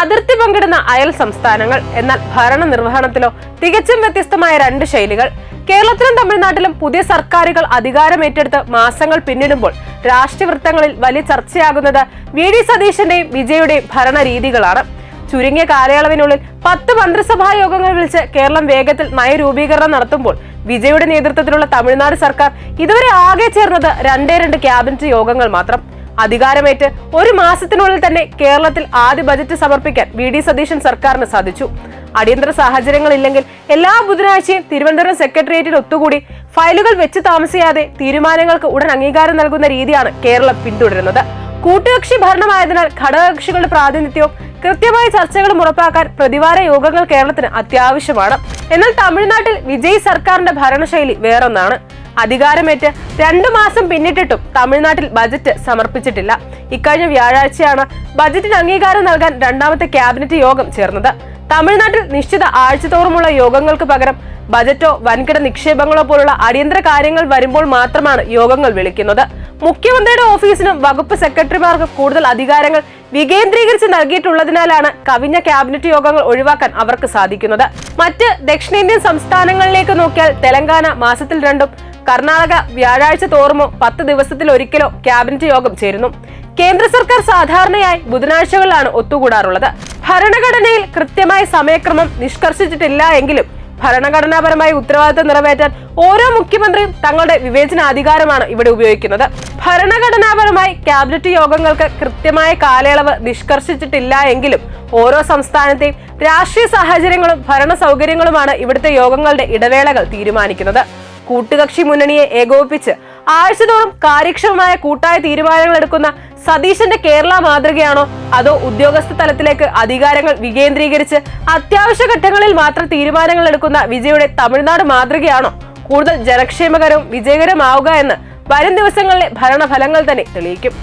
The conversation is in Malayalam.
അതിർത്തി പങ്കിടുന്ന അയൽ സംസ്ഥാനങ്ങൾ. എന്നാൽ ഭരണ നിർവഹണത്തിലോ തികച്ചും വ്യത്യസ്തമായ രണ്ട് ശൈലികൾ. കേരളത്തിലും തമിഴ്നാട്ടിലും പുതിയ സർക്കാരുകൾ അധികാരമേറ്റെടുത്ത് മാസങ്ങൾ പിന്നിടുമ്പോൾ രാഷ്ട്രീയവൃത്തങ്ങളിൽ വലിയ ചർച്ചയാകുന്നത് വി ഡി സതീശന്റെയും വിജയുടെയും ഭരണരീതികളാണ്. ചുരുങ്ങിയ കാലയളവിനുള്ളിൽ 10 മന്ത്രിസഭാ യോഗങ്ങൾ വിളിച്ച് കേരളം വേഗത്തിൽ നയരൂപീകരണം നടത്തുമ്പോൾ വിജയുടെ നേതൃത്വത്തിലുള്ള തമിഴ്നാട് സർക്കാർ ഇതുവരെ ആകെ ചേർന്നത് 2 ക്യാബിനറ്റ് യോഗങ്ങൾ മാത്രം. അധികാരമേറ്റ് ഒരു മാസത്തിനുള്ളിൽ തന്നെ കേരളത്തിൽ ആദ്യ ബജറ്റ് സമർപ്പിക്കാൻ വി ഡി സതീശൻ സർക്കാരിന് സാധിച്ചു. അടിയന്തര സാഹചര്യങ്ങളില്ലെങ്കിൽ എല്ലാ ബുധനാഴ്ചയും തിരുവനന്തപുരം സെക്രട്ടേറിയറ്റിൽ ഒത്തുകൂടി ഫയലുകൾ വെച്ച് താമസിയാതെ തീരുമാനങ്ങൾക്ക് ഉടൻ അംഗീകാരം നൽകുന്ന രീതിയാണ് കേരളം പിന്തുടരുന്നത്. കൂട്ടുകക്ഷി ഭരണമായതിനാൽ ഘടകകക്ഷികളുടെ പ്രാതിനിധ്യവും കൃത്യമായ ചർച്ചകളും ഉറപ്പാക്കാൻ പ്രതിവാര യോഗങ്ങൾ കേരളത്തിന് അത്യാവശ്യമാണ്. എന്നാൽ തമിഴ്നാട്ടിൽ വിജയ് സർക്കാരിന്റെ ഭരണശൈലി വേറൊന്നാണ്. അധികാരമേറ്റ് 2 മാസം പിന്നിട്ടിട്ടും തമിഴ്നാട്ടിൽ ബജറ്റ് സമർപ്പിച്ചിട്ടില്ല. ഇക്കഴിഞ്ഞ വ്യാഴാഴ്ചയാണ് ബജറ്റിന് അംഗീകാരം നൽകാൻ 2ാമത്തെ ക്യാബിനറ്റ് യോഗം ചേർന്നത്. തമിഴ്നാട്ടിൽ നിശ്ചിത ആഴ്ചതോറുമുള്ള യോഗങ്ങൾക്ക് പകരം ബജറ്റോ വൻകിട നിക്ഷേപങ്ങളോ പോലുള്ള അടിയന്തര കാര്യങ്ങൾ വരുമ്പോൾ മാത്രമാണ് യോഗങ്ങൾ വിളിക്കുന്നത്. മുഖ്യമന്ത്രിയുടെ ഓഫീസിനും വകുപ്പ് സെക്രട്ടറിമാർക്കും കൂടുതൽ അധികാരങ്ങൾ വികേന്ദ്രീകരിച്ച് നൽകിയിട്ടുള്ളതിനാലാണ് കവിഞ്ഞ ക്യാബിനറ്റ് യോഗങ്ങൾ ഒഴിവാക്കാൻ അവർക്ക് സാധിക്കുന്നത്. മറ്റ് ദക്ഷിണേന്ത്യൻ സംസ്ഥാനങ്ങളിലേക്ക് നോക്കിയാൽ തെലങ്കാന മാസത്തിൽ 2ഉം കർണാടക വ്യാഴാഴ്ച തോറുമോ 10 ദിവസത്തിലൊരിക്കലോ ക്യാബിനറ്റ് യോഗം ചേരുന്നു. കേന്ദ്ര സർക്കാർ സാധാരണയായി ബുധനാഴ്ചകളിലാണ് ഒത്തുകൂടാറുള്ളത്. ഭരണഘടനയിൽ കൃത്യമായ സമയക്രമം നിഷ്കർഷിച്ചിട്ടില്ല എങ്കിലും ഭരണഘടനാപരമായ ഉത്തരവാദിത്തം നിറവേറ്റാൻ ഓരോ മുഖ്യമന്ത്രിയും തങ്ങളുടെ വിവേചനാധികാരമാണ് ഇവിടെ ഉപയോഗിക്കുന്നത്. ഭരണഘടനാപരമായി ക്യാബിനറ്റ് യോഗങ്ങൾക്ക് കൃത്യമായ കാലയളവ് നിഷ്കർഷിച്ചിട്ടില്ല എങ്കിലും ഓരോ സംസ്ഥാനത്തെയും രാഷ്ട്രീയ സാഹചര്യങ്ങളും ഭരണ സൗകര്യങ്ങളുമാണ് ഇവിടുത്തെ യോഗങ്ങളുടെ ഇടവേളകൾ തീരുമാനിക്കുന്നത്. കൂട്ടുകക്ഷി മുന്നണിയെ ഏകോപിപ്പിച്ച് ആഴ്ചതോറും കാര്യക്ഷമമായ കൂട്ടായ തീരുമാനങ്ങൾ എടുക്കുന്ന സതീശന്റെ കേരള മാതൃകയാണോ അതോ ഉദ്യോഗസ്ഥ തലത്തിലേക്ക് അധികാരങ്ങൾ വികേന്ദ്രീകരിച്ച് അത്യാവശ്യ ഘട്ടങ്ങളിൽ മാത്രം തീരുമാനങ്ങൾ എടുക്കുന്ന വിജയുടെ തമിഴ്നാട് മാതൃകയാണോ കൂടുതൽ ജനക്ഷേമകരവും വിജയകരമാവുക എന്ന് വരും ദിവസങ്ങളിലെ ഭരണഫലങ്ങൾ തന്നെ തെളിയിക്കും.